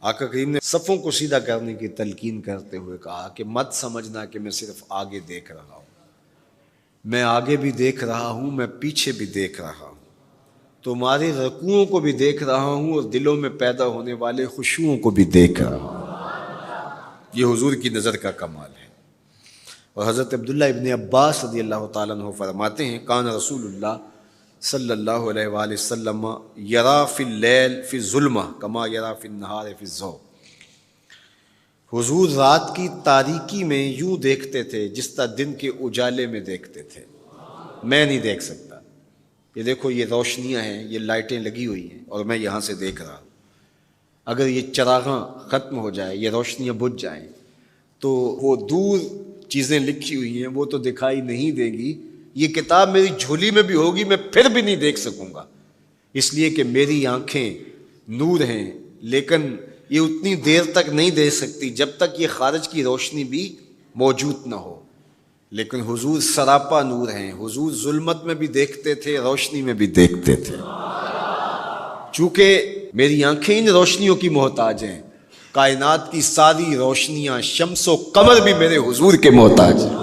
آقا کریم نے صفوں کو سیدھا کرنے کی تلقین کرتے ہوئے کہا کہ مت سمجھنا کہ میں صرف آگے دیکھ رہا ہوں، میں آگے بھی دیکھ رہا ہوں، میں پیچھے بھی دیکھ رہا ہوں، تمہارے رکوعوں کو بھی دیکھ رہا ہوں اور دلوں میں پیدا ہونے والے خشوعوں کو بھی دیکھ رہا ہوں۔ یہ حضور کی نظر کا کمال ہے۔ اور حضرت عبداللہ ابن عباس رضی اللہ تعالیٰ عنہ فرماتے ہیں کان رسول اللہ صلی اللہ علیہ وآلہ وسلم یرا فی اللیل فی الظلمہ کما یرا فی النہار فی الضوء۔ حضور رات کی تاریکی میں یوں دیکھتے تھے جس طرح دن کے اجالے میں دیکھتے تھے۔ میں نہیں دیکھ سکتا، یہ دیکھو یہ روشنیاں ہیں، یہ لائٹیں لگی ہوئی ہیں اور میں یہاں سے دیکھ رہا ہوں، اگر یہ چراغاں ختم ہو جائے، یہ روشنیاں بجھ جائیں تو وہ دور چیزیں لکھی ہوئی ہیں وہ تو دکھائی نہیں دے گی، یہ کتاب میری جھولی میں بھی ہوگی میں پھر بھی نہیں دیکھ سکوں گا، اس لیے کہ میری آنکھیں نور ہیں، لیکن یہ اتنی دیر تک نہیں دیکھ سکتی جب تک یہ خارج کی روشنی بھی موجود نہ ہو۔ لیکن حضور سراپا نور ہیں، حضور ظلمت میں بھی دیکھتے تھے، روشنی میں بھی دیکھتے تھے۔ چونکہ میری آنکھیں ان روشنیوں کی محتاج ہیں، کائنات کی ساری روشنیاں شمس و قمر بھی میرے حضور کے محتاج ہیں،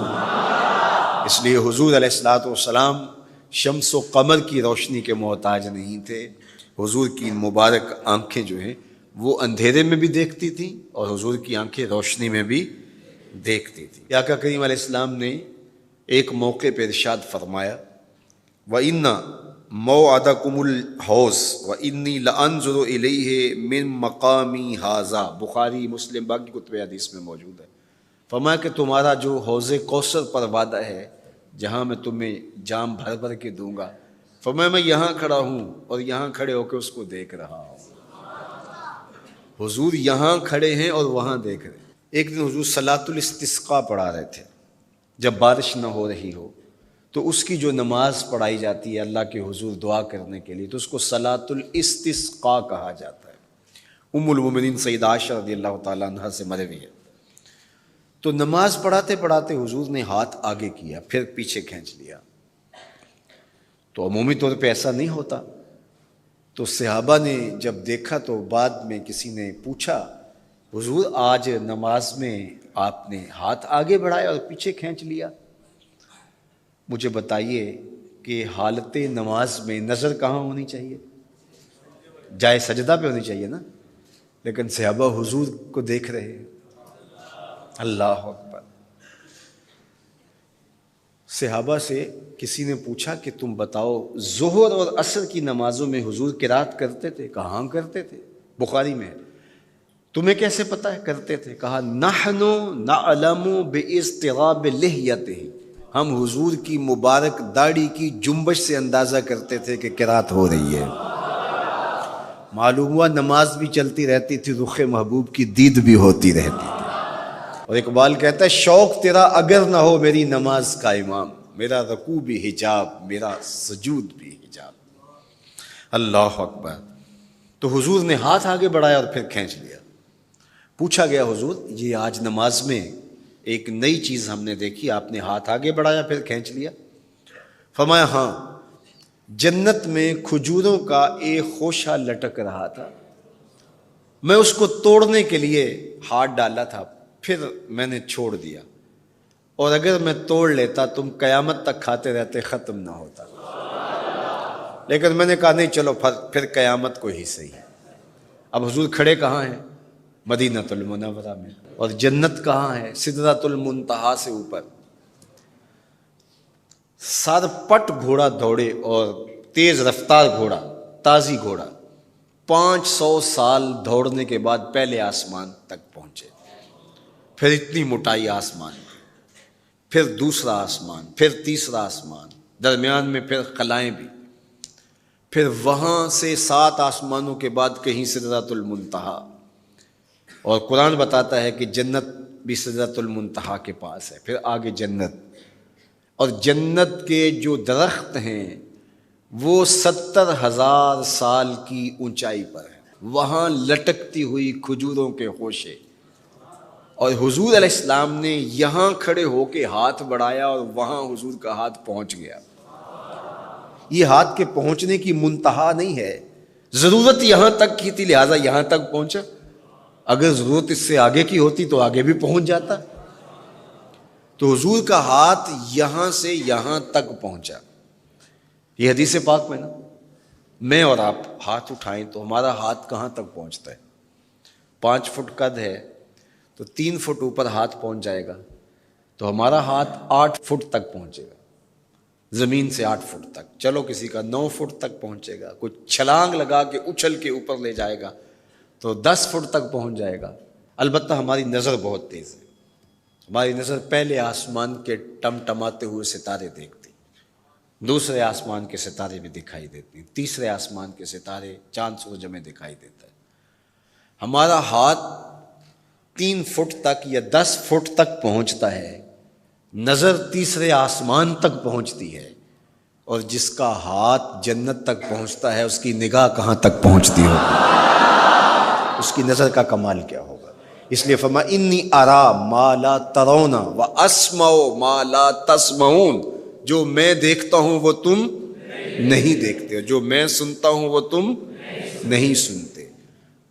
اس لیے حضور علیہ الصلوۃ والسلام شمس و قمر کی روشنی کے محتاج نہیں تھے۔ حضور کی مبارک آنکھیں جو ہیں وہ اندھیرے میں بھی دیکھتی تھیں اور حضور کی آنکھیں روشنی میں بھی دیکھتی تھیں۔ آقا کریم علیہ السلام نے ایک موقع پہ ارشاد فرمایا وَإِنَّ مَوْعَدَكُمُ الْحَوْض وَإِنِّي لَأَنظُرُ إِلَيْهِ مِن مَقَامِي هَٰذَا، بخاری مسلم باقی کتب حدیث میں موجود ہے۔ فرمایا کہ تمہارا جو حوض کوثر پر وعدہ ہے جہاں میں تمہیں جام بھر بھر کے دوں گا، فرمایا میں یہاں کھڑا ہوں اور یہاں کھڑے ہو کے اس کو دیکھ رہا ہوں۔ حضور یہاں کھڑے ہیں اور وہاں دیکھ رہے ہیں۔ ایک دن حضور صلاۃ الاستسقاء پڑھا رہے تھے، جب بارش نہ ہو رہی ہو تو اس کی جو نماز پڑھائی جاتی ہے اللہ کے حضور دعا کرنے کے لیے تو اس کو صلاۃ الاستسقاء کہا جاتا ہے۔ ام المومنین سیدہ عائشہ رضی اللہ تعالیٰ عنہ سے مروی ہے۔ تو نماز پڑھاتے پڑھاتے حضور نے ہاتھ آگے کیا پھر پیچھے کھینچ لیا، تو عمومی طور پہ ایسا نہیں ہوتا۔ تو صحابہ نے جب دیکھا تو بعد میں کسی نے پوچھا حضور آج نماز میں آپ نے ہاتھ آگے بڑھایا اور پیچھے کھینچ لیا، مجھے بتائیے کہ حالت نماز میں نظر کہاں ہونی چاہیے؟ جائے سجدہ پہ ہونی چاہیے نا، لیکن صحابہ حضور کو دیکھ رہے ہیں۔ اللہ اکبر۔ صحابہ سے کسی نے پوچھا کہ تم بتاؤ ظہر اور عصر کی نمازوں میں حضور قرات کرتے تھے؟ کہاں کرتے تھے، بخاری میں ہے۔ تمہیں کیسے پتہ ہے کرتے تھے؟ کہا نحن نعلم باضطراب لحیتہ، ہم حضور کی مبارک داڑھی کی جنبش سے اندازہ کرتے تھے کہ قرات ہو رہی ہے۔ معلوم ہوا نماز بھی چلتی رہتی تھی، رخ محبوب کی دید بھی ہوتی رہتی تھی۔ اور اقبال کہتا ہے شوق تیرا اگر نہ ہو میری نماز کا امام، میرا رکوع بھی حجاب میرا سجود بھی حجاب۔ اللہ اکبر۔ تو حضور نے ہاتھ آگے بڑھایا اور پھر کھینچ لیا۔ پوچھا گیا حضور یہ آج نماز میں ایک نئی چیز ہم نے دیکھی، آپ نے ہاتھ آگے بڑھایا پھر کھینچ لیا؟ فرمایا ہاں، جنت میں کھجوروں کا ایک خوشہ لٹک رہا تھا، میں اس کو توڑنے کے لیے ہاتھ ڈالا تھا پھر میں نے چھوڑ دیا، اور اگر میں توڑ لیتا تم قیامت تک کھاتے رہتے ختم نہ ہوتا، لیکن میں نے کہا نہیں چلو پھر قیامت کو ہی صحیح۔ اب حضور کھڑے کہاں ہیں؟ مدینہ المنورہ میں، اور جنت کہاں ہے؟ سدرۃ المنتہا سے اوپر۔ سر پٹ گھوڑا دوڑے اور تیز رفتار گھوڑا، تازی گھوڑا، 500 سال دوڑنے کے بعد پہلے آسمان تک پہنچے، پھر اتنی موٹائی آسمان میں، پھر دوسرا آسمان، پھر تیسرا آسمان، درمیان میں پھر خلائیں بھی، پھر وہاں سے 7 آسمانوں کے بعد کہیں سدرۃ المنتہا، اور قرآن بتاتا ہے کہ جنت بھی سدرۃ المنتہا کے پاس ہے، پھر آگے جنت، اور جنت کے جو درخت ہیں وہ 70,000 سال کی اونچائی پر ہیں، وہاں لٹکتی ہوئی کھجوروں کے خوشے، اور حضور علیہ السلام نے یہاں کھڑے ہو کے ہاتھ بڑھایا اور وہاں حضور کا ہاتھ پہنچ گیا۔ یہ ہاتھ کے پہنچنے کی منتہا نہیں ہے، ضرورت یہاں تک کی تھی لہٰذا یہاں تک پہنچا، اگر ضرورت اس سے آگے کی ہوتی تو آگے بھی پہنچ جاتا. تو حضور کا ہاتھ یہاں سے یہاں تک پہنچا. یہ حدیث پاک میں نا، میں اور آپ ہاتھ اٹھائیں تو ہمارا ہاتھ کہاں تک پہنچتا ہے؟ 5 فٹ قد ہے تو 3 فٹ اوپر ہاتھ پہنچ جائے گا، تو ہمارا ہاتھ 8 فٹ تک پہنچے گا، زمین سے 8 فٹ تک. چلو کسی کا 9 فٹ تک پہنچے گا، کوئی چھلانگ لگا کے اچھل کے اوپر لے جائے گا تو 10 فٹ تک پہنچ جائے گا. البتہ ہماری نظر بہت تیز ہے، ہماری نظر پہلے آسمان کے ٹمٹماتے ہوئے ستارے دیکھتی، دوسرے آسمان کے ستارے بھی دکھائی دیتی، تیسرے آسمان کے ستارے، چاند سورج میں دکھائی دیتا ہے. ہمارا ہاتھ 3 فٹ تک یا 10 فٹ تک پہنچتا ہے، نظر تیسرے آسمان تک پہنچتی ہے، اور جس کا ہاتھ جنت تک پہنچتا ہے اس کی نگاہ کہاں تک پہنچتی ہوگی، اس کی نظر کا کمال کیا ہوگا. اس لیے فرمایا انی ارا ما لا ترون واسمع ما لا تسمعون. جو میں دیکھتا ہوں وہ تم نہیں دیکھتے، جو میں سنتا ہوں وہ تم نہیں سنتے.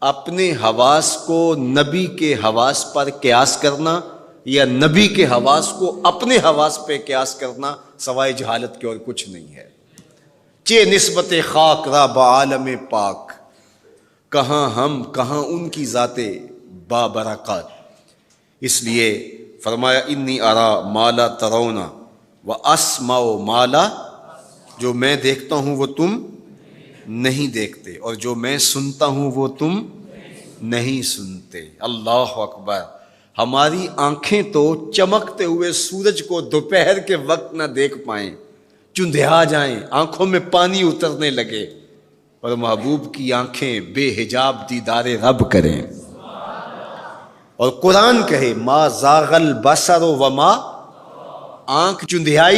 اپنے حواس کو نبی کے حواس پر قیاس کرنا یا نبی کے حواس کو اپنے حواس پہ قیاس کرنا سوائے جہالت کے اور کچھ نہیں ہے. چے نسبت خاک را بعالم پاک، کہاں ہم کہاں ان کی ذاتیں بابرکات. اس لیے فرمایا انی ارا ما لا ترون واسمع ما لا، جو میں دیکھتا ہوں وہ تم نہیں دیکھتے، اور جو میں سنتا ہوں وہ تم نہیں سنتے. اللہ اکبر. ہماری آنکھیں تو چمکتے ہوئے سورج کو دوپہر کے وقت نہ دیکھ پائیں، چندھیا جائیں، آنکھوں میں پانی اترنے لگے، اور محبوب کی آنکھیں بے حجاب دیدار رب کریں. اور قرآن کہے ما زاغ البصر وما، آنکھ چندھیائی